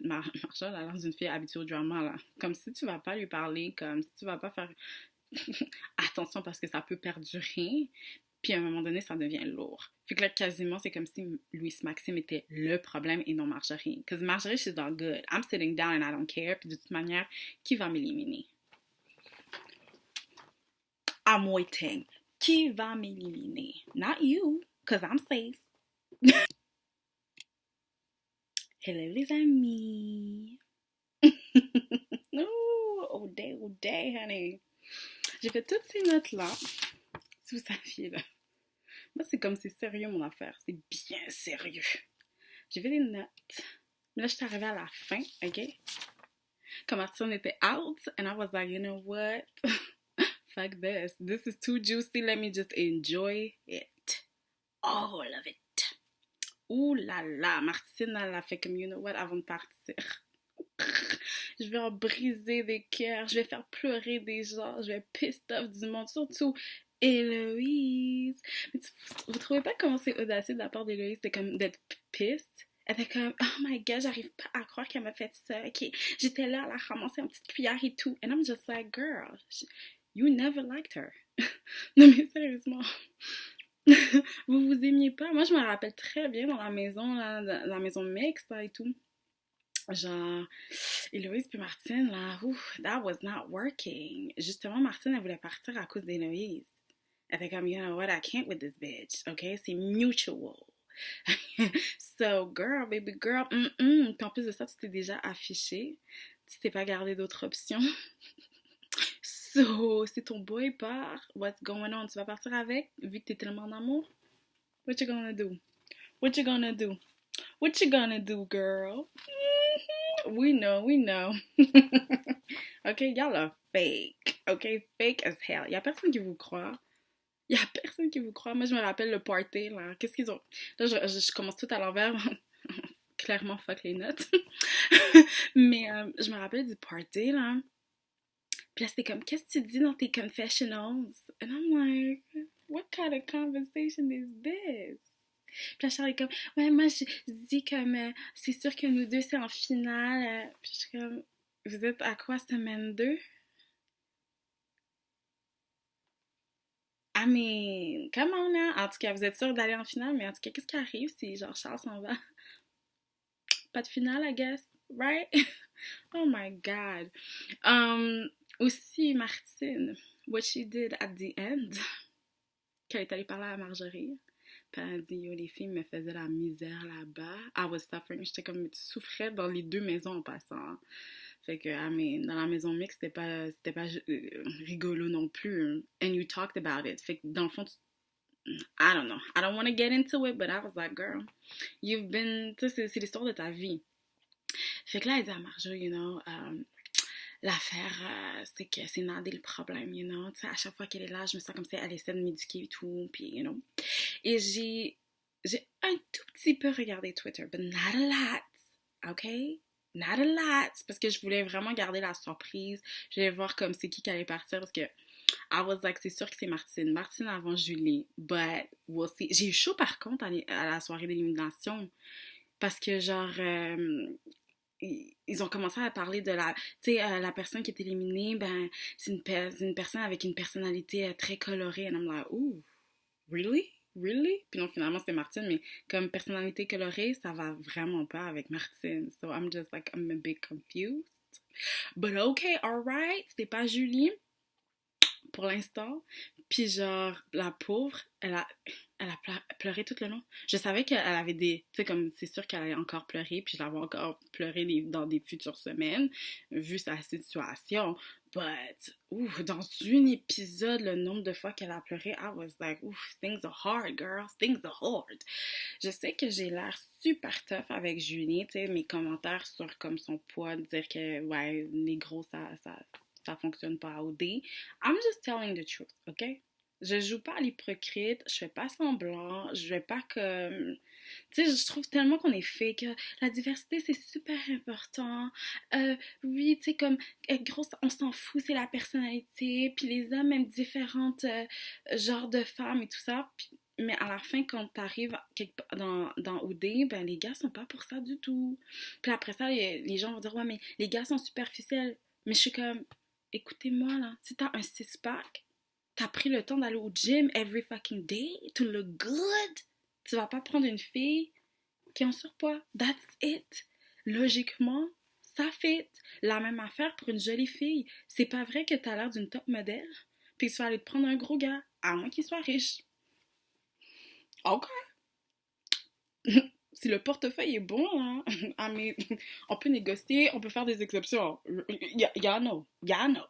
Marshall a l'air d'une fille habituée au drama, là. Comme si tu vas pas lui parler, comme si tu vas pas faire attention parce que ça peut perdurer. Puis à un moment donné, ça devient lourd. Fait que là, quasiment, c'est comme si Louis Maxime était le problème et non Marjorie. Parce que Marjorie, she's not good. I'm sitting down and I don't care. Puis de toute manière, qui va m'éliminer? I'm waiting. Qui va m'éliminer? Not you, because I'm safe. Hello les amis. Oh day, honey. J'ai fait toutes ces notes-là. Si vous saviez, là. Moi, c'est comme c'est sérieux mon affaire. C'est bien sérieux. J'ai fait des notes. Mais là, je suis arrivée à la fin, ok? Quand Martine était out, and I was like, you know what? Fuck this. This is too juicy. Let me just enjoy it. All of it. Ouh là là. Martine, elle a fait comme, you know what, avant de partir. Je vais en briser des cœurs. Je vais faire pleurer des gens. Je vais piss off du monde. Surtout Héloïse. Mais vous trouvez pas comment c'est audacieux de la part d'Héloïse de comme d'être pissed? Elle était comme, oh my god, j'arrive pas à croire qu'elle m'a fait ça. Ok, j'étais là à la ramasser en petite cuillère et tout. And I'm just like, girl, you never liked her. Non mais sérieusement. Vous vous aimiez pas? Moi, je me rappelle très bien dans la maison, là, la maison mixte là, et tout. Genre, Héloïse puis Martine, là, that was not working. Justement, Martine, elle voulait partir à cause d'Héloïse. Elle était comme, you know what, I can't with this bitch, ok? C'est mutual. So, girl, baby girl, Puis en plus de ça, tu t'es déjà affiché. Tu t'es pas gardé d'autres options. So, si ton boy part, what's going on? Tu vas partir avec, vu que t'es tellement en amour? What you gonna do? What you gonna do? What you gonna do, girl? We know. Ok, y'all are fake. Ok, fake as hell. Y'a personne qui vous croit. Moi, je me rappelle le party, là. Qu'est-ce qu'ils ont... Là, je commence tout à l'envers. Clairement, fuck les notes. Mais je me rappelle du party, là. Puis là, c'était comme, qu'est-ce que tu dis dans tes confessionals? And I'm like, what kind of conversation is this? Puis là, Charles est comme, ouais, moi, je dis comme, c'est sûr que nous deux, c'est en finale. Puis je suis comme, vous êtes à quoi, semaine 2? I mean, come on now. En tout cas, vous êtes sûr d'aller en finale, mais en tout cas, qu'est-ce qui arrive si, genre, Charles s'en va? Pas de finale, I guess, right? Oh my God. Aussi, Martine, what she did at the end, qu'elle est allée parler à Marjorie. Puis elle a dit, yo, les filles me faisaient la misère là-bas. I was suffering. J'étais comme, tu souffrais dans les deux maisons en passant. Fait que, I mean, dans la maison mixte, c'était pas rigolo non plus. And you talked about it. Fait que, dans le fond, I don't know. I don't want to get into it, but I was like, girl, you've been... Tu sais, c'est l'histoire de ta vie. Fait que là, elle dit à Marjo, you know, l'affaire, c'est que c'est Nadé le problème, you know. Tu sais, à chaque fois qu'elle est là, je me sens comme si elle essaie de m'éduquer et tout, puis, you know. Et j'ai un tout petit peu regardé Twitter, but not a lot, ok? Not a lot, parce que je voulais vraiment garder la surprise. Je voulais voir comme c'est qui allait partir, parce que I was like, c'est sûr que c'est Martine. Martine avant Julie, but we'll see. J'ai eu chaud par contre à la soirée d'élimination, parce que genre... ils ont commencé à parler de la... Tu sais, la personne qui est éliminée, ben, c'est une personne avec une personnalité très colorée. And I'm like, ooh, really? Really? Puis non, finalement, c'est Martine, mais comme personnalité colorée, ça va vraiment pas avec Martine. So I'm just like, I'm a bit confused. But okay, alright, c'était pas Julie pour l'instant. Puis genre, la pauvre, elle a pleuré tout le long. Je savais qu'elle avait des... Tu sais, comme, c'est sûr qu'elle allait encore pleurer, puis je l'avais encore pleuré dans des futures semaines, vu sa situation. But, dans un épisode, le nombre de fois qu'elle a pleuré, I was like, things are hard, girls, things are hard. Je sais que j'ai l'air super tough avec Julie, tu sais, mes commentaires sur comme son poids, dire que, ouais, les gros, ça fonctionne pas à OD. I'm just telling the truth, ok? Je joue pas à l'hypocrite, je fais pas semblant, je vais pas comme... Tu sais, je trouve tellement qu'on est fake. La diversité, c'est super important. Oui, tu sais, comme, gros, on s'en fout, c'est la personnalité. Puis les hommes, même différentes genres de femmes et tout ça. Puis Mais à la fin, quand t'arrives dans OD, ben les gars sont pas pour ça du tout. Puis après ça, les gens vont dire, ouais, mais les gars sont superficiels. Mais je suis comme, écoutez-moi là, si t'as un six-pack, t'as pris le temps d'aller au gym every fucking day to look good. Tu vas pas prendre une fille qui est en surpoids. That's it. Logiquement, ça fit. La même affaire pour une jolie fille. C'est pas vrai que t'as l'air d'une top modèle, puis que tu vas aller te prendre un gros gars, à moins qu'il soit riche. Ok. Si le portefeuille est bon, hein, on peut négocier, on peut faire des exceptions. Yeah, no. Yeah, no.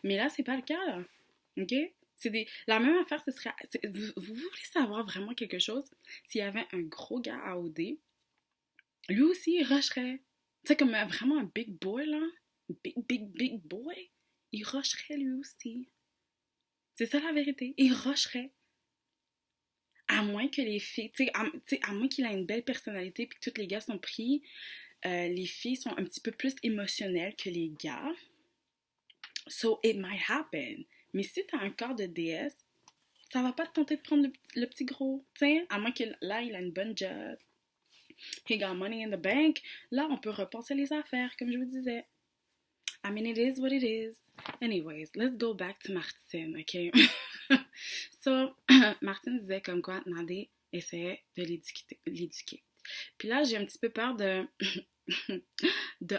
Mais là, c'est pas le cas, là. OK? La même affaire, ce serait... Vous voulez savoir vraiment quelque chose? S'il y avait un gros gars à OD, lui aussi, il rusherait. Tu sais, comme vraiment un big boy, là. Big boy. Il rusherait lui aussi. C'est ça la vérité. Il rusherait. À moins que les filles... Tu sais, à moins qu'il ait une belle personnalité puis que tous les gars sont pris, les filles sont un petit peu plus émotionnelles que les gars. So, it might happen. Mais si t'as un corps de déesse, ça va pas te tenter de prendre le petit gros. T'sais, à moins que là, il a une bonne job. He got money in the bank. Là, on peut repenser les affaires, comme je vous disais. I mean, it is what it is. Anyways, let's go back to Martine, OK? So, Martine disait comme quoi Nadé essayait de l'éduquer. Puis là, j'ai un petit peu peur de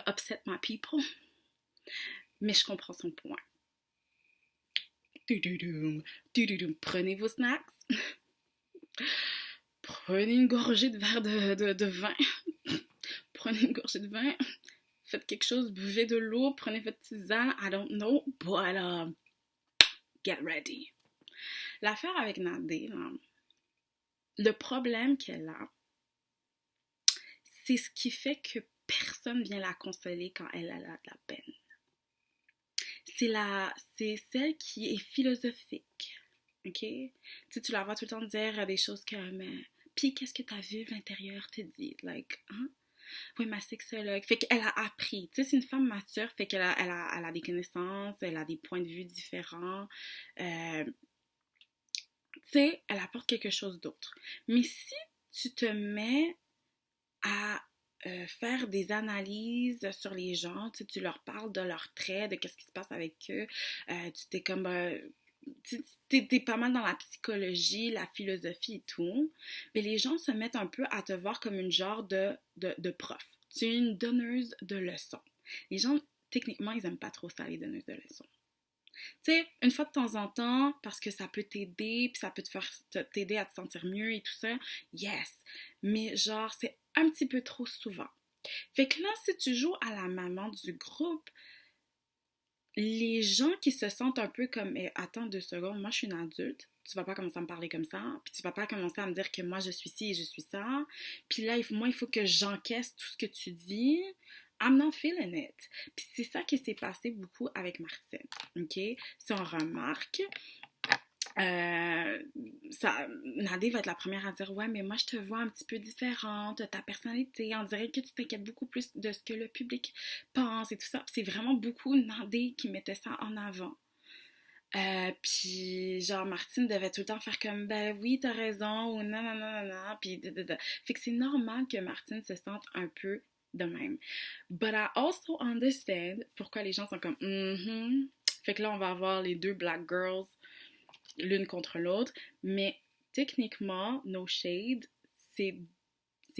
upset my people. Mais je comprends son point. Prenez vos snacks. Prenez une gorgée de verre de vin. Prenez une gorgée de vin. Faites quelque chose, buvez de l'eau, prenez votre tisane. I don't know, but get ready. L'affaire avec Nadé, là, le problème qu'elle a, c'est ce qui fait que personne vient la consoler quand elle a de la peine. C'est celle qui est philosophique, ok? Tu la vois tout le temps dire des choses comme puis qu'est-ce que ta vulve intérieure te dit? Like, hein? Oui, ma sexologue. Fait qu'elle a appris. Tu sais, c'est une femme mature, fait qu'elle a des connaissances, elle a des points de vue différents. Tu sais, elle apporte quelque chose d'autre. Mais si tu te mets à faire des analyses sur les gens, tu leur parles de leurs traits, de qu'est-ce qui se passe avec eux, tu t'es comme... t'es pas mal dans la psychologie, la philosophie et tout, mais les gens se mettent un peu à te voir comme une genre de prof. Tu es une donneuse de leçons. Les gens, techniquement, ils aiment pas trop ça, les donneuses de leçons. Tu sais, une fois de temps en temps, parce que ça peut t'aider, puis ça peut t'aider à te sentir mieux et tout ça, yes. Mais genre, c'est un petit peu trop souvent. Fait que là, si tu joues à la maman du groupe, les gens qui se sentent un peu comme attends 2 secondes, moi je suis une adulte, tu vas pas commencer à me parler comme ça, puis tu vas pas commencer à me dire que moi je suis ci et je suis ça, puis là, moi il faut que j'encaisse tout ce que tu dis. I'm not feeling it. Puis c'est ça qui s'est passé beaucoup avec Martine, ok? Si on remarque, Nadé va être la première à dire ouais, mais moi je te vois un petit peu différente, ta personnalité, on dirait que tu t'inquiètes beaucoup plus de ce que le public pense et tout ça. Puis c'est vraiment beaucoup Nadé qui mettait ça en avant. Puis genre Martine devait tout le temps faire comme ben oui t'as raison ou non non non non non, puis fait que c'est normal que Martine se sente un peu de même. But I also understand pourquoi les gens sont comme fait que là on va avoir les deux black girls l'une contre l'autre, mais techniquement no shade, c'est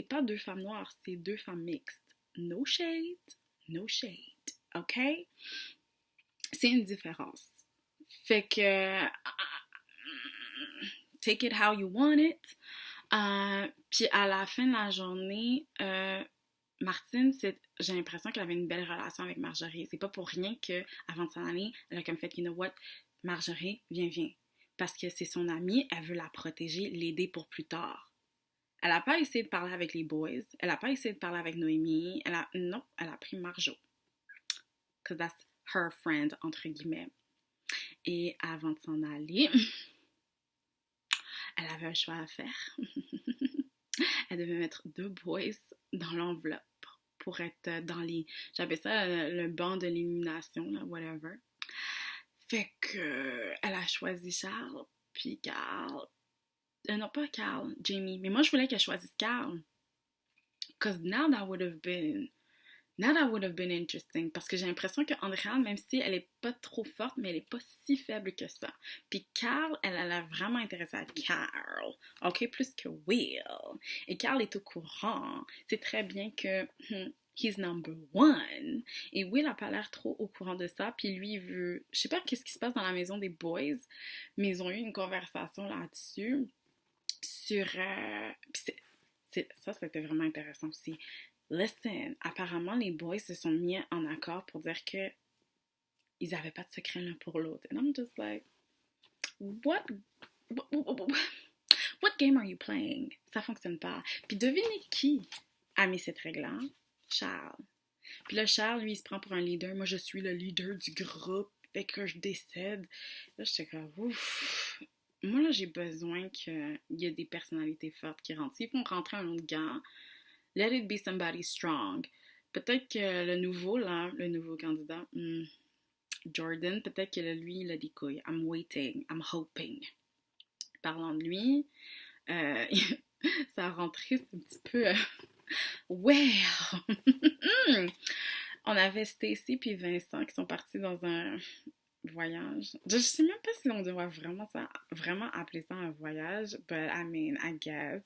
pas deux femmes noires, c'est deux femmes mixtes. No shade, ok? C'est une différence. Fait que take it how you want it. Puis à la fin de la journée, Martine, j'ai l'impression qu'elle avait une belle relation avec Marjorie. C'est pas pour rien que avant de s'en aller, elle a comme fait, you know what, Marjorie, viens. Parce que c'est son amie, elle veut la protéger, l'aider pour plus tard. Elle a pas essayé de parler avec les boys, elle a pas essayé de parler avec Noémie, elle a pris Marjo. Because that's her friend, entre guillemets. Et avant de s'en aller, elle avait un choix à faire. Elle devait mettre 2 boys dans l'enveloppe pour être dans j'appelle ça le banc de l'élimination, là, whatever. Fait que elle a choisi Charles, puis Carl, non, pas Carl, Jamie. Mais moi, je voulais qu'elle choisisse Carl. Because now that would have been interesting. Parce que j'ai l'impression qu'Andréane, même si elle est pas trop forte, mais elle est pas si faible que ça. Puis Carl, elle a l'air vraiment intéressée à Carl. OK, plus que Will. Et Carl est au courant. C'est très bien que he's number one. Et Will a pas l'air trop au courant de ça. Puis lui, il veut... Je sais pas qu'est-ce qui se passe dans la maison des boys, mais ils ont eu une conversation là-dessus. Sur... ça, c'était vraiment intéressant aussi. Listen, apparemment, les boys se sont mis en accord pour dire que ils avaient pas de secret l'un pour l'autre. And I'm just like, what game are you playing? Ça fonctionne pas. Puis devinez qui a mis cette règle-là? Charles. Puis là, Charles, lui, il se prend pour un leader. Moi, je suis le leader du groupe. Fait que je décède. Là, j'étais comme, ouf. Moi, là, j'ai besoin qu'il y ait des personnalités fortes qui rentrent. S'ils font rentrer un autre gars, let it be somebody strong. Peut-être que le nouveau candidat, Jordan, peut-être que lui, il a des couilles. I'm waiting, I'm hoping. Parlant de lui, sa rentrée, c'est un petit peu... On avait Stacy puis Vincent qui sont partis dans un voyage. Je sais même pas si on doit vraiment appeler ça un voyage, but I mean, I guess.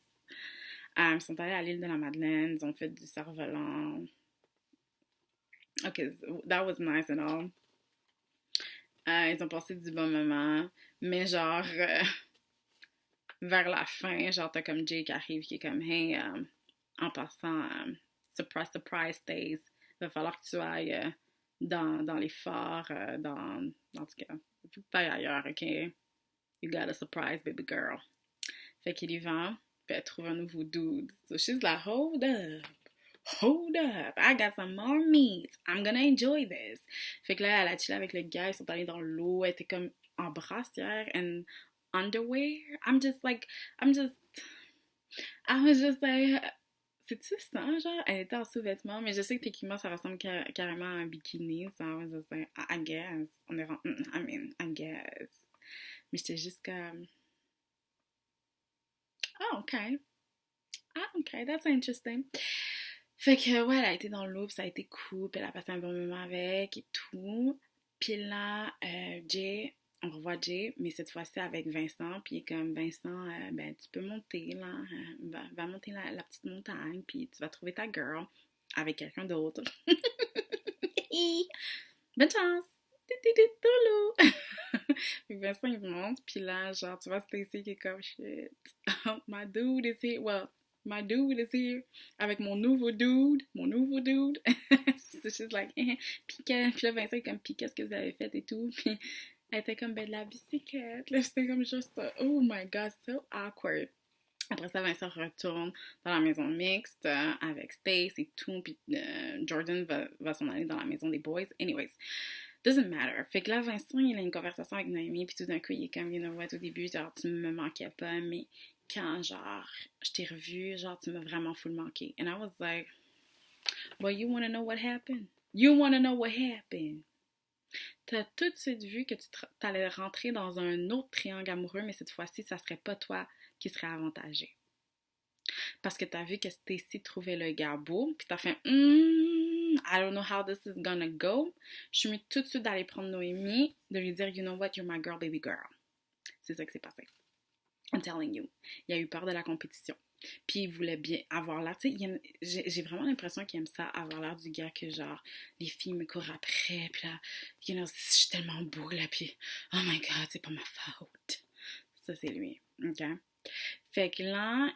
Ils sont allés à l'île de la Madeleine, ils ont fait du cerf-volant. Ok, that was nice and all. Ils ont passé du bon moment, mais genre, vers la fin, genre, t'as comme Jay qui arrive, qui est comme, hey, en passant, surprise, surprise, Stace, il va falloir que tu ailles dans les phares, en tout cas, il faut que tu ailles ailleurs, ok? You got a surprise, baby girl. Fait qu'il y va. Puis elle trouve un nouveau dude. So she's like, hold up, I got some more meat, I'm gonna enjoy this. Fait que là, elle a chillé avec le gars, ils sont allés dans l'eau, elle était comme en brassière and underwear. I was just like, c'est-tu ça, genre? Elle était en sous-vêtements, mais je sais que techniquement, ça ressemble carrément à un bikini, so I was just like, I guess. I guess. Mais j'étais juste comme... Ah, ok, that's interesting. Fait que, ouais, elle a été dans le loop, ça a été cool, puis elle a passé un bon moment avec et tout. Puis là, on revoit Jay, mais cette fois-ci avec Vincent, puis il est comme, Vincent, ben, tu peux monter, là, va monter la petite montagne, puis tu vas trouver ta girl avec quelqu'un d'autre. Bonne chance! Puis Vincent, il monte, puis là, genre, tu vois Stacy qui est comme, shit, my dude is here, well, my dude is here, avec mon nouveau dude, c'est juste like, puis là, Vincent est comme, puis qu'est-ce que vous avez fait et tout, puis elle était comme, ben, de la bicyclette, là, c'était comme juste, oh my god, so awkward. Après ça, Vincent retourne dans la maison mixte avec Stace et tout, puis Jordan va s'en aller dans la maison des boys. Anyways, doesn't matter. Fait que là, Vincent, il a une conversation avec Noémie, puis tout d'un coup, il est comme, you know what, au début, genre, tu me manquais pas, mais quand, genre, je t'ai revu, genre, tu m'as vraiment full manqué. And I was like, well, you wanna know what happened? T'as tout de suite vu que tu t'allais rentrer dans un autre triangle amoureux, mais cette fois-ci, ça serait pas toi qui serait avantagé. Parce que t'as vu que Stacy trouvait le gars beau, puis t'as fait I don't know how this is gonna go. Je suis mis tout de suite d'aller prendre Noémie, de lui dire, you know what, you're my girl, baby girl. C'est ça qui s'est passé. I'm telling you. Il a eu peur de la compétition. Puis il voulait bien avoir l'air, tu sais, j'ai vraiment l'impression qu'il aime ça, avoir l'air du gars que genre, les filles me courent après, puis là, you know, je suis tellement beau, là, puis oh my god, c'est pas ma faute. Ça, c'est lui, ok? Fait que là,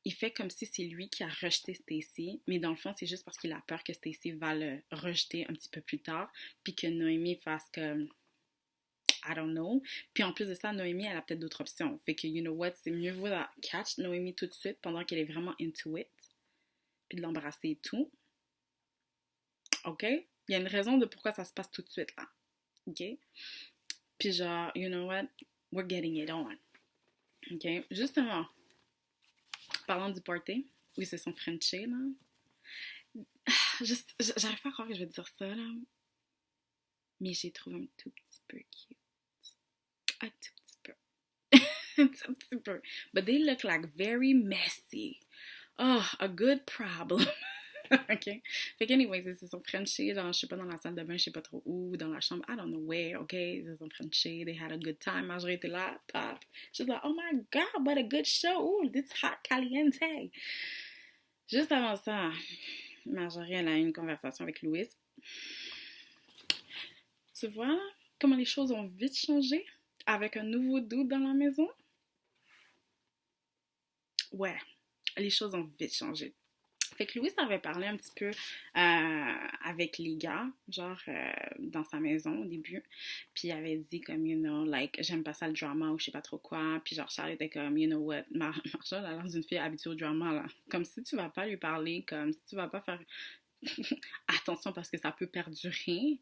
il fait comme si c'est lui qui a rejeté Stacy, mais dans le fond, c'est juste parce qu'il a peur que Stacy va le rejeter un petit peu plus tard, puis que Noémie fasse comme I don't know. Puis en plus de ça, Noémie, elle a peut-être d'autres options. Fait que, you know what, c'est mieux vaut la catch Noémie tout de suite pendant qu'elle est vraiment into it, puis de l'embrasser et tout. OK? Il y a une raison de pourquoi ça se passe tout de suite, là. OK? Puis genre, you know what, we're getting it on. OK? Justement, parlant du party, où ils se sont frenchés, là. J'arrive pas à croire que je vais dire ça, là. Mais j'ai trouvé un tout petit peu cute. Un tout petit peu. Un petit peu. But they look like very messy. Oh, a good problem. OK? Fait qu'anyways, ils se sont frenchés, genre, je sais pas, dans la salle de bain, je sais pas trop où, dans la chambre, I don't know where, OK? Ils se sont frenchés, they had a good time. Marjorie était là, pop. She's like, oh my God, what a good show. Ooh, this hot caliente. Juste avant ça, Marjorie, elle a eu une conversation avec Louis. Tu vois comment les choses ont vite changé avec un nouveau dude dans la maison? Ouais, les choses ont vite changé. Fait que Louis avait parlé un petit peu avec les gars, genre dans sa maison au début. Puis il avait dit comme, you know, like, j'aime pas ça le drama ou je sais pas trop quoi. Puis genre, Charles était comme, you know what, Marshall a l'air d'une fille habituée au drama, là. Comme si tu vas pas lui parler, comme si tu vas pas faire attention parce que ça peut perdurer.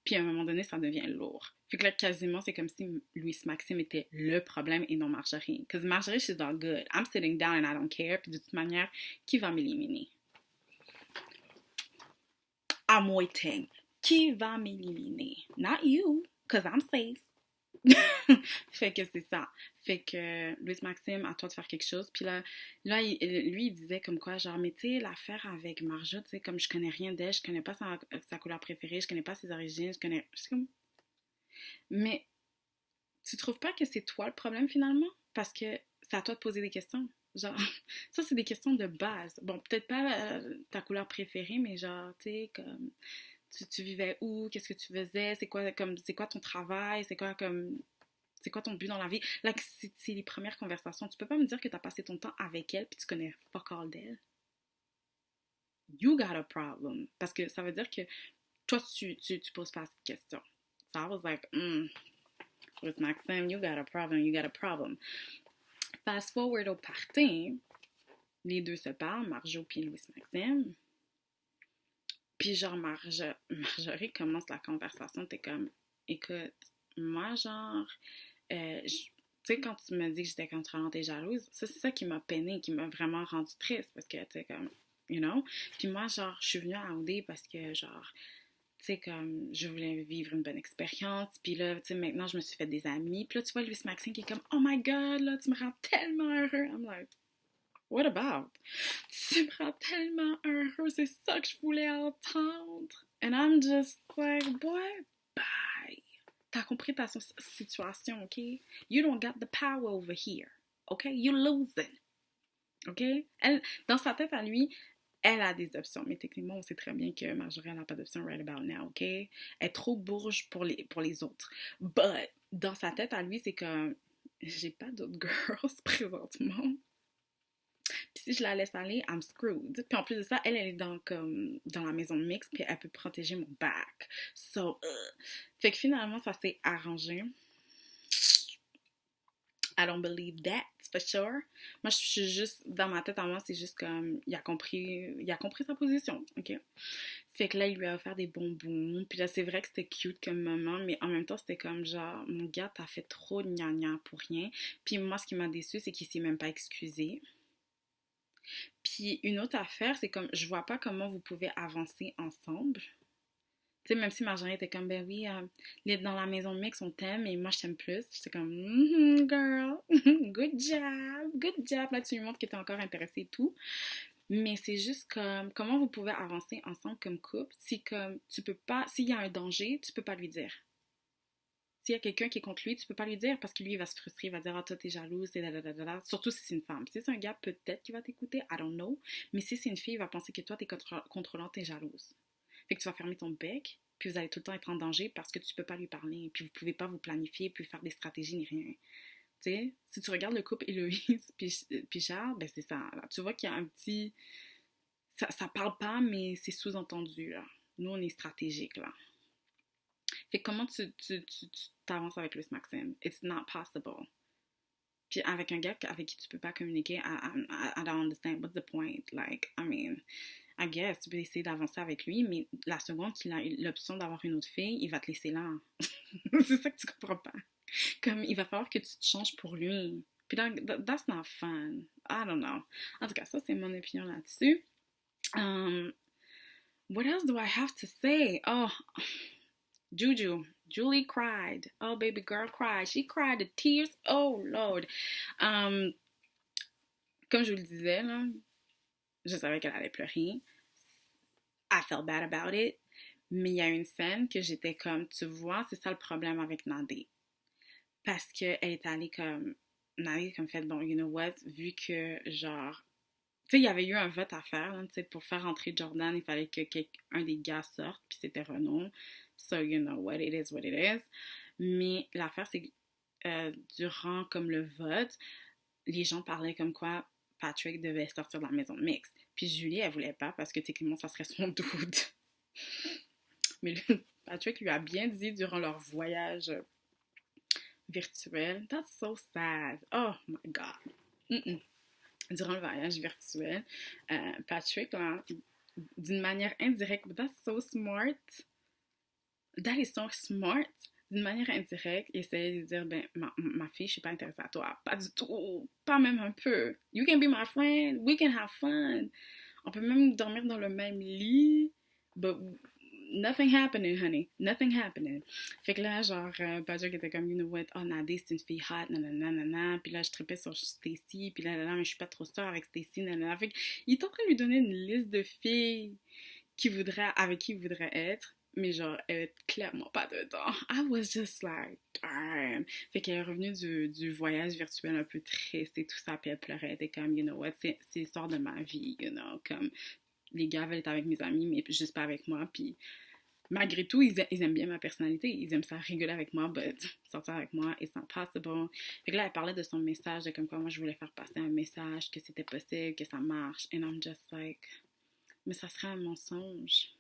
Puis à un moment donné, ça devient lourd. Fait que là, quasiment, c'est comme si Louis Maxime était le problème et non Marjorie. Parce que Marjorie, she's all good. I'm sitting down and I don't care. Puis de toute manière, qui va m'éliminer? I'm waiting. Qui va m'éliminer? Not you, because I'm safe. Fait que c'est ça. Fait que Louis Maxime, à toi de faire quelque chose. Puis là lui, il disait comme quoi, genre, mais tu sais, l'affaire avec Marjo, tu sais, comme je connais rien d'elle, je connais pas sa couleur préférée, je connais pas ses origines, je connais. Je comme... Mais tu trouves pas que c'est toi le problème finalement? Parce que c'est à toi de poser des questions. Genre, ça, c'est des questions de base. Bon, peut-être pas ta couleur préférée, mais genre, tu sais, comme, tu vivais où, qu'est-ce que tu faisais, c'est quoi ton travail, c'est quoi ton but dans la vie. Là, c'est les premières conversations. Tu peux pas me dire que tu as passé ton temps avec elle puis tu connais fuck all d'elle. You got a problem. Parce que ça veut dire que toi, tu poses pas cette question. So I was like, with Maxime, you got a problem, you got a problem. Fast forward au party, les deux se parlent, Marjo puis Louis Maxime. Puis genre, Marjorie commence la conversation, t'es comme, écoute, moi genre, tu sais, quand tu me dis que j'étais contrôlante et jalouse, ça, c'est ça qui m'a peinée, qui m'a vraiment rendue triste, parce que, tu sais, comme, you know? Puis moi, genre, je suis venue à OD parce que, genre, tu sais, comme, je voulais vivre une bonne expérience, puis là, tu sais, maintenant, je me suis fait des amis, puis là, tu vois Louis Maxime qui est comme, oh my God, là, tu me rends tellement heureux. I'm like, what about? Tu me rends tellement heureux, c'est ça que je voulais entendre. And I'm just like, boy, bye. T'as compris ta situation, OK? You don't got the power over here, OK? You're losing, OK? Elle, dans sa tête à lui, elle a des options, mais techniquement, on sait très bien que Marjorie, elle n'a pas d'option right about now, OK? Elle est trop bourge pour les autres. But, dans sa tête à lui, c'est comme, j'ai pas d'autres girls présentement. Puis si je la laisse aller, I'm screwed. Puis en plus de ça, elle est dans la maison mixte, puis elle peut protéger mon back. So, fait que finalement, ça s'est arrangé. I don't believe that, for sure. Moi, je suis juste, dans ma tête à moi, c'est juste comme, il a compris sa position, OK? Fait que là, il lui a offert des bonbons. Puis là, c'est vrai que c'était cute comme moment, mais en même temps, c'était comme genre, mon gars, t'as fait trop de gna pour rien. Puis moi, ce qui m'a déçue, c'est qu'il s'est même pas excusé. Puis une autre affaire, c'est comme, je vois pas comment vous pouvez avancer ensemble. Tu sais, même si Marjorie était comme, ben oui, dans la maison mixte, on t'aime, et moi, je t'aime plus. J'étais comme, girl, good job, good job. Là, tu lui montres que t'es encore intéressée et tout. Mais c'est juste comme, comment vous pouvez avancer ensemble comme couple si comme, tu peux pas, s'il y a un danger, tu peux pas lui dire. S'il y a quelqu'un qui est contre lui, tu peux pas lui dire parce que lui, il va se frustrer, il va dire, ah, toi, t'es jalouse, et da. Surtout si c'est une femme. Si c'est un gars, peut-être qu'il va t'écouter, I don't know. Mais si c'est une fille, il va penser que toi, t'es contrôlante et jalouse. Fait que tu vas fermer ton bec, puis vous allez tout le temps être en danger parce que tu peux pas lui parler, puis vous pouvez pas vous planifier, puis faire des stratégies ni rien. Tu sais, si tu regardes le couple Héloïse puis Charles, ben c'est ça. Là. Tu vois qu'il y a un petit... Ça parle pas, mais c'est sous-entendu, là. Nous, on est stratégique, là. Fait que comment tu t'avances avec Louis Maxime? It's not possible. Puis avec un gars avec qui tu peux pas communiquer, I don't understand. What's the point? Like, I mean, I guess, tu peux essayer d'avancer avec lui, mais la seconde qu'il a l'option d'avoir une autre fille, il va te laisser là. C'est ça que tu comprends pas. Comme, il va falloir que tu te changes pour lui. Puis that's not fun. I don't know. En tout cas, ça, c'est mon opinion là-dessus. What else do I have to say? Oh, Julie cried. Oh, baby girl cried. She cried the tears. Oh, Lord. Um, Comme je vous le disais, là, je savais qu'elle allait pleurer. I felt bad about it. Mais il y a une scène que j'étais comme, tu vois, c'est ça le problème avec Nadé. Parce qu'elle est allée comme, Nadé comme fait, bon, you know what, vu que, genre, tu sais, il y avait eu un vote à faire, tu sais, pour faire entrer Jordan, il fallait que un des gars sorte, puis c'était Renaud. So, you know what it is. Mais l'affaire, c'est que durant comme le vote, les gens parlaient comme quoi Patrick devait sortir de la maison mixte. Puis Julie, elle voulait pas parce que techniquement, ça serait son dude. Mais Patrick lui a bien dit durant leur voyage virtuel. That's so sad. Oh my God. Mm-mm. Durant le voyage virtuel, Patrick, là, d'une manière indirecte, but that's so smart. That is so smart. D'une manière indirecte, il essayait de dire, ben, ma fille, je suis pas intéressée à toi. Pas du tout. Pas même un peu. You can be my friend. We can have fun. On peut même dormir dans le même lit. But nothing happening, honey. Nothing happening. Fait que là, genre, Patrick était comme, you know what, oh, Nadé, c'est une fille hot, nanana. Puis là, je tripais sur Stacy. Puis là, mais je suis pas trop sûre avec Stacy, nanana. Fait qu'il est en train de lui donner une liste de filles avec qui il voudrait être. Mais genre, elle est clairement pas dedans. I was just like, darn. Fait qu'elle est revenue du voyage virtuel un peu triste et tout ça, puis elle pleurait. Elle était comme, you know what, c'est l'histoire de ma vie, you know, comme les gars veulent être avec mes amis, mais juste pas avec moi, puis malgré tout, ils aiment bien ma personnalité, ils aiment ça rigoler avec moi, but sortir avec moi, it's not possible. Fait que là, elle parlait de son message, de comme quoi moi je voulais faire passer un message, que c'était possible, que ça marche, and I'm just like, mais ça serait un mensonge.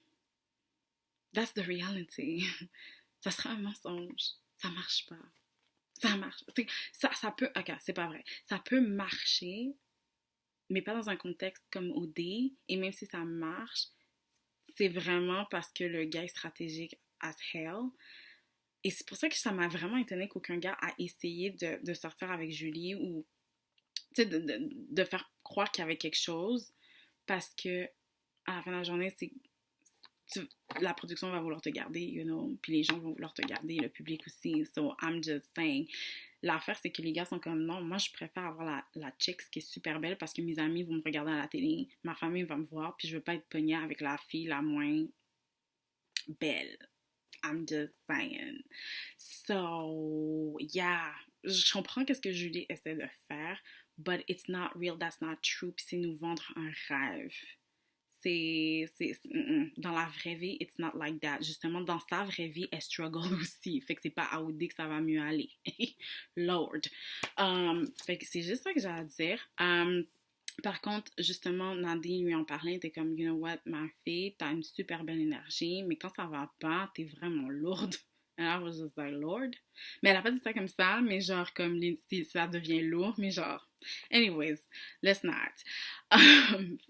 That's the reality. Ça serait un mensonge. Ça marche pas. Ça marche. Ça peut. Ok, c'est pas vrai. Ça peut marcher, mais pas dans un contexte comme OD. Et même si ça marche, c'est vraiment parce que le gars est stratégique as hell. Et c'est pour ça que ça m'a vraiment étonné qu'aucun gars a essayé de sortir avec Julie ou de faire croire qu'il y avait quelque chose. Parce que à la fin de la journée, la production va vouloir te garder, you know, puis les gens vont vouloir te garder, le public aussi. So, I'm just saying. L'affaire, c'est que les gars sont comme, non, moi, je préfère avoir la chicks qui est super belle parce que mes amis vont me regarder à la télé, ma famille va me voir, puis je veux pas être pognée avec la fille la moins belle. I'm just saying. So, yeah. Je comprends qu'est-ce que Julie essaie de faire, but it's not real, that's not true, puis c'est nous vendre un rêve. Dans la vraie vie, it's not like that. Justement, dans sa vraie vie, elle struggle aussi. Fait que c'est pas à OD que ça va mieux aller. Lord. Fait que c'est juste ça que j'ai à dire. Par contre, justement, Nadine lui en parlait, elle était comme, you know what, ma fille, t'as une super belle énergie, mais quand ça va pas, t'es vraiment lourde. And I was just like, Lord. Mais elle a pas dit ça comme ça, mais genre, comme si ça devient lourd, mais genre, anyways, let's not.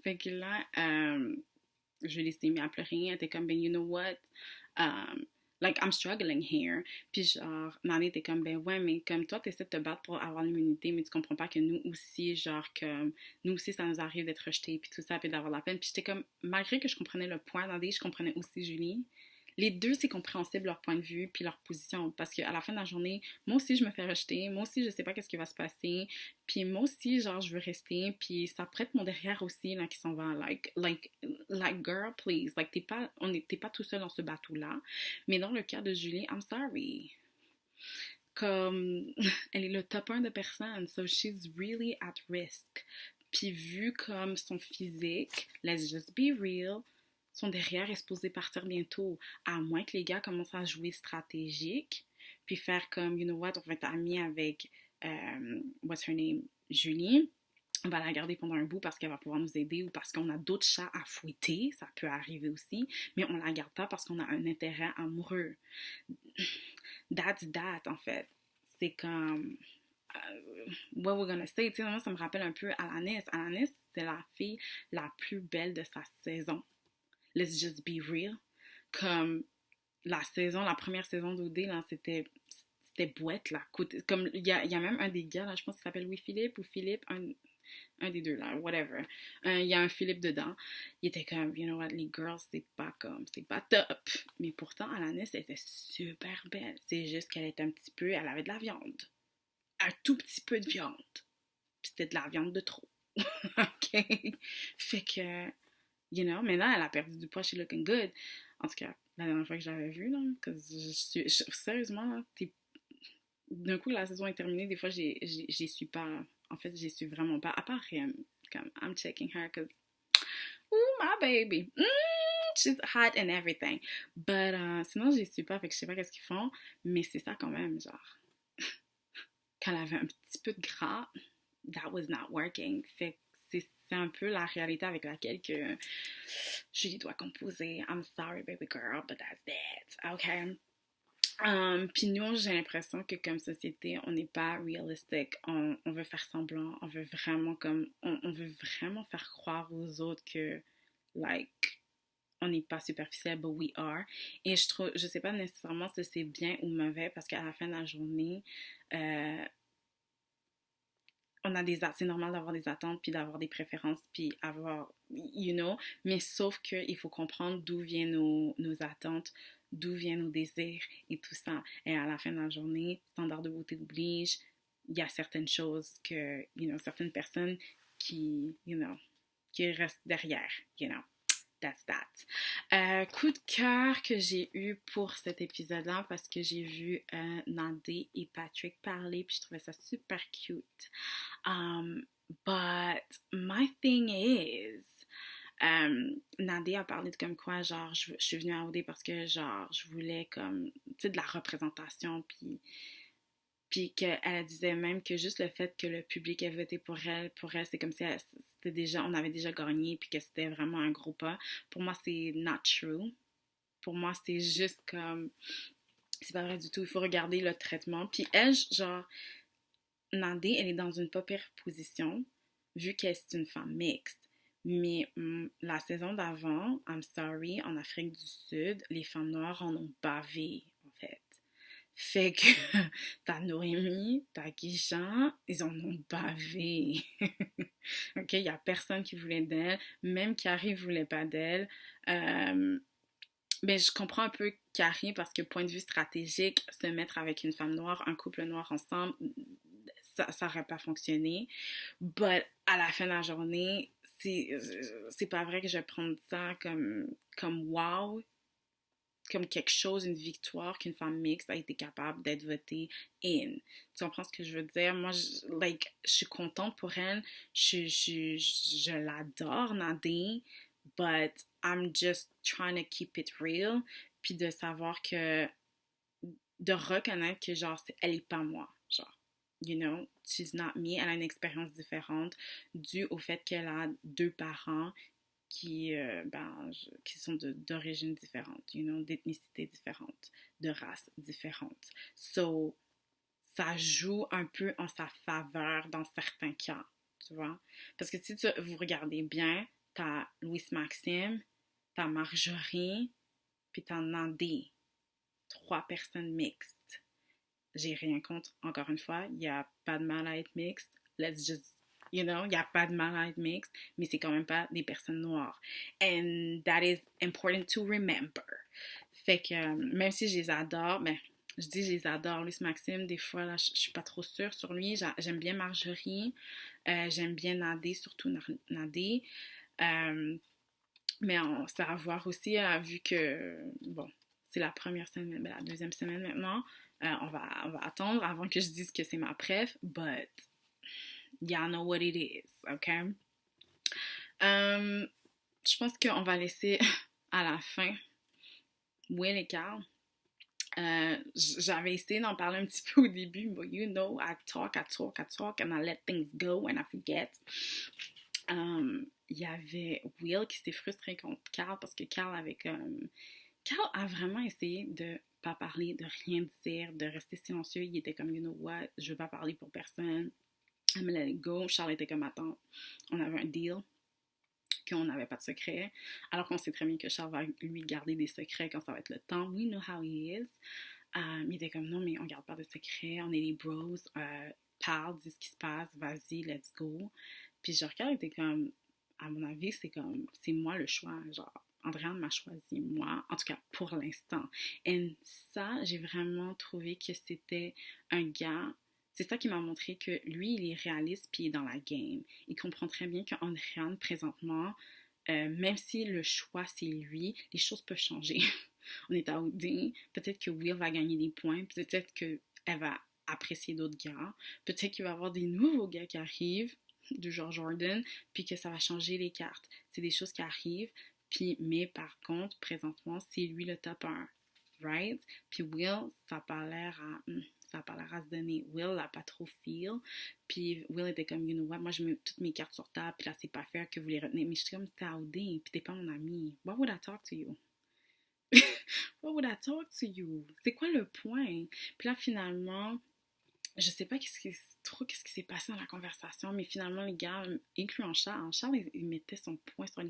Fait que là, je l'ai mis à pleurer, elle était comme, ben, you know what, like, I'm struggling here. Puis genre, Nani était comme, ben ouais, mais comme toi, t'essaies de te battre pour avoir l'immunité, mais tu comprends pas que nous aussi, genre, que nous aussi, ça nous arrive d'être rejetés, puis tout ça, puis d'avoir la peine. Puis j'étais comme, malgré que je comprenais le point d'Andy, je comprenais aussi Julie. Les deux, c'est compréhensible leur point de vue puis leur position. Parce qu'à la fin de la journée, moi aussi, je me fais rejeter. Moi aussi, je sais pas qu'est-ce qui va se passer. Puis moi aussi, genre, je veux rester. Puis ça prête mon derrière aussi, là, qui s'en va. Like, girl, please. Like, t'es pas tout seul dans ce bateau-là. Mais dans le cas de Julie, I'm sorry. Comme, elle est le top 1 de personnes. So she's really at risk. Puis vu comme son physique, let's just be real, son derrière est supposé partir bientôt, à moins que les gars commencent à jouer stratégique, puis faire comme, you know what, on va être amis avec, what's her name, Julie, on va la garder pendant un bout parce qu'elle va pouvoir nous aider ou parce qu'on a d'autres chats à fouetter, ça peut arriver aussi, mais on la garde pas parce qu'on a un intérêt amoureux. That's that, en fait. C'est comme... what we're gonna say, tu sais, moi, ça me rappelle un peu Alanis. Alanis, c'est la fille la plus belle de sa saison. Let's just be real. Comme la première saison d'OD, là, c'était boîte, là. Comme, il y a même un des gars, là, je pense qu'il s'appelle Louis-Philippe ou Philippe, Un des deux, là, whatever. Il y a un Philippe dedans. Il était comme, you know what, les girls, c'est pas top. Mais pourtant, Alanis était super belle. C'est juste qu'elle était un petit peu, elle avait de la viande. Un tout petit peu de viande. Puis c'était de la viande de trop. OK? Fait que, you know, mais là, elle a perdu du poids, she's looking good. En tout cas, la dernière fois que je l'avais vue, là, que sérieusement, là, d'un coup, la saison est terminée, des fois, j'y suis pas. En fait, j'y suis vraiment pas. À part Rem, comme, I'm checking her, cause, ooh, my baby. She's hot and everything. But, sinon, j'y suis pas, fait que je sais pas qu'est-ce qu'ils font, mais c'est ça quand même, genre. Quand elle avait un petit peu de gras, that was not working. Fait que c'est un peu la réalité avec laquelle que je dois composer. I'm sorry, baby girl, but that's it. Okay? Puis nous, j'ai l'impression que comme société, on n'est pas réalistique. On veut faire semblant. On veut vraiment comme... On veut vraiment faire croire aux autres que, like, on n'est pas superficiel, but we are. Et je sais pas nécessairement si c'est bien ou mauvais parce qu'à la fin de la journée, on a c'est normal d'avoir des attentes, puis d'avoir des préférences, puis avoir, you know, mais sauf qu'il faut comprendre d'où viennent nos attentes, d'où viennent nos désirs et tout ça. Et à la fin de la journée, standard de beauté oblige, il y a certaines choses que, you know, certaines personnes qui, you know, qui restent derrière, you know. That's that. Coup de cœur que j'ai eu pour cet épisode-là parce que j'ai vu Nandé et Patrick parler puis je trouvais ça super cute. But my thing is, Nandé a parlé de comme quoi, genre, je suis venue à OD parce que, genre, je voulais comme, tu sais, de la représentation puis qu'elle disait même que juste le fait que le public ait voté pour elle, c'est comme si c'était déjà, on avait déjà gagné, puis que c'était vraiment un gros pas. Pour moi, c'est not true. Pour moi, c'est juste comme, c'est pas vrai du tout. Il faut regarder le traitement. Puis elle, genre, Nandé, elle est dans une pas pire position, vu qu'elle est une femme mixte. Mais la saison d'avant, I'm sorry, en Afrique du Sud, les femmes noires en ont bavé, en fait. Fait que t'as Noémie, t'as Guichard, ils en ont bavé. OK, il y a personne qui voulait d'elle, même Carrie voulait pas d'elle. Mais je comprends un peu Carrie parce que point de vue stratégique, se mettre avec une femme noire, un couple noir ensemble, ça aurait pas fonctionné. But à la fin de la journée, c'est pas vrai que je vais prendre ça comme wow, comme quelque chose, une victoire qu'une femme mixte a été capable d'être votée in. Tu comprends ce que je veux dire? Moi, je suis contente pour elle. Je l'adore, Nadine, but I'm just trying to keep it real. Puis de savoir que, de reconnaître que, genre, elle est pas moi. Genre, you know, she's not me. Elle a une expérience différente due au fait qu'elle a deux parents qui sont d'origines différentes, you know, d'ethnicités différentes, de races différentes. So, ça joue un peu en sa faveur dans certains cas, tu vois. Parce que si vous regardez bien, t'as Louis Maxime, t'as Marjorie, puis t'as Nandé. 3 personnes mixtes. J'ai rien contre, encore une fois, il n'y a pas de mal à être mixte. Let's just you know, il n'y a pas de mal à être mixte, mais c'est quand même pas des personnes noires. And that is important to remember. Fait que même si je les adore, ben, je dis je les adore. Louis Maxime, des fois, là, je suis pas trop sûre sur lui. J'aime bien Marjorie. J'aime bien Nadé, surtout Nadé. Mais c'est à voir aussi, vu que, bon, c'est la première semaine, ben, la deuxième semaine maintenant. On va attendre avant que je dise que c'est ma préf, but y'all know what it is, ok? Je pense qu'on va laisser à la fin Will et Carl. J'avais essayé d'en parler un petit peu au début, but you know, I talk, and I let things go, and I forget. Il y avait Will qui s'est frustré contre Carl parce que Carl avait comme... Carl a vraiment essayé de pas parler, de rien dire, de rester silencieux. Il était comme, you know what, je veux pas parler pour personne. I'm gonna let it go. Charles était comme, attends, on avait un deal, qu'on n'avait pas de secret, alors qu'on sait très bien que Charles va lui garder des secrets quand ça va être le temps. We know how he is. Il était comme, non, mais on garde pas de secrets, on est les bros, parle, dis ce qui se passe, vas-y, let's go. Puis je regarde, était comme, à mon avis, c'est moi le choix. Genre, Andréane m'a choisi, moi, en tout cas pour l'instant. Et ça, j'ai vraiment trouvé que c'était un gars. C'est ça qui m'a montré que lui, il est réaliste puis il est dans la game. Il comprend très bien qu'Andréane, présentement, même si le choix c'est lui, les choses peuvent changer. On est à Audin, peut-être que Will va gagner des points, peut-être qu'elle va apprécier d'autres gars, peut-être qu'il va y avoir des nouveaux gars qui arrivent, du genre Jordan, puis que ça va changer les cartes. C'est des choses qui arrivent, puis, mais par contre, présentement, c'est lui le top 1, right? Puis Will, ça n'a pas l'air à se donner. Will l'a pas trop feel. Puis Will était comme, you know what, moi je mets toutes mes cartes sur table, puis là c'est pas fair que vous les retenez. Mais je suis comme, t'es Audin, puis t'es pas mon ami. Why would I talk to you? Why would I talk to you? C'est quoi le point? Puis là finalement, je sais pas qu'est-ce qui s'est passé dans la conversation, mais finalement, les gars, incluant Charles, il mettait son poing sur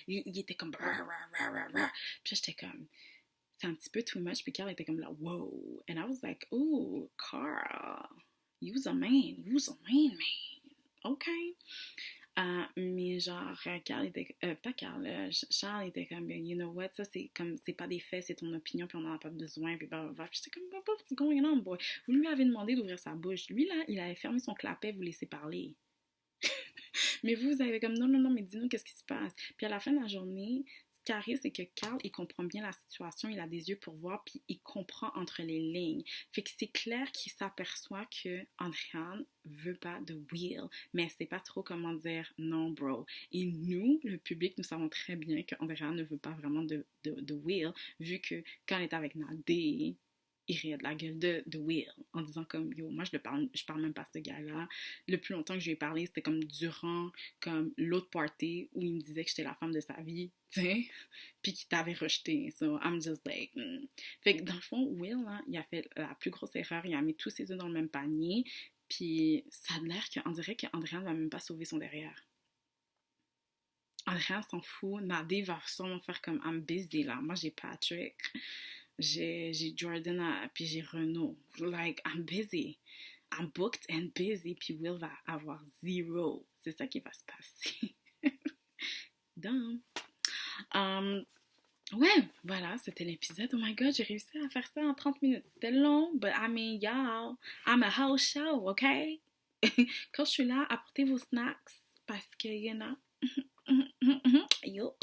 il était comme... Puis j'étais comme... C'est un petit peu too much. Puis Carl était comme là, wow. And I was like, oh, Carl, you's a man. OK. Mais genre, Carl était, pas Carl, Charles était comme, you know what, ça c'est comme, c'est pas des faits, c'est ton opinion, puis on n'en a pas besoin, puis blablabla. Puis j'étais comme, what's going on, boy? Vous lui avez demandé d'ouvrir sa bouche. Lui, là, il avait fermé son clapet, vous laissez parler. Mais vous avez comme, non, mais dis-nous qu'est-ce qui se passe. Puis à la fin de la journée, ce qui arrive, c'est que Carl, il comprend bien la situation, il a des yeux pour voir, puis il comprend entre les lignes. Fait que c'est clair qu'il s'aperçoit que Andréane veut pas de Will, mais elle sait pas trop comment dire non, bro. Et nous, le public, nous savons très bien que Andréane ne veut pas vraiment de Will, vu que quand elle est avec Nadé, il riait de la gueule de Will en disant comme yo, moi je parle même pas à ce gars-là. Le plus longtemps que je lui ai parlé, c'était comme durant comme l'autre party où il me disait que j'étais la femme de sa vie, tu sais, puis qu'il t'avait rejeté. So I'm just like Fait que dans le fond, Will là, il a fait la plus grosse erreur, il a mis tous ses œufs dans le même panier, puis ça a l'air qu'on dirait qu'Andréane va même pas sauver son derrière. Andréane s'en fout, Nadé va sûrement faire comme I'm busy là. Moi j'ai Patrick. J'ai Jordan puis j'ai Renaud. Like, I'm busy. I'm booked and busy. Puis Will va avoir zéro. C'est ça qui va se passer. Donc, ouais, voilà, c'était l'épisode. Oh my god, j'ai réussi à faire ça en 30 minutes. C'était long, but I mean, y'all, I'm a whole show, ok? Quand je suis là, apportez vos snacks parce que, you know, yup.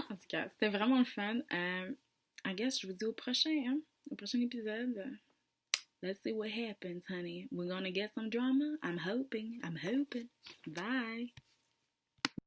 En tout cas, c'était vraiment le fun. I guess je vous dis au prochain, hein? Au prochain épisode. Let's see what happens, honey. We're gonna get some drama. I'm hoping. Bye.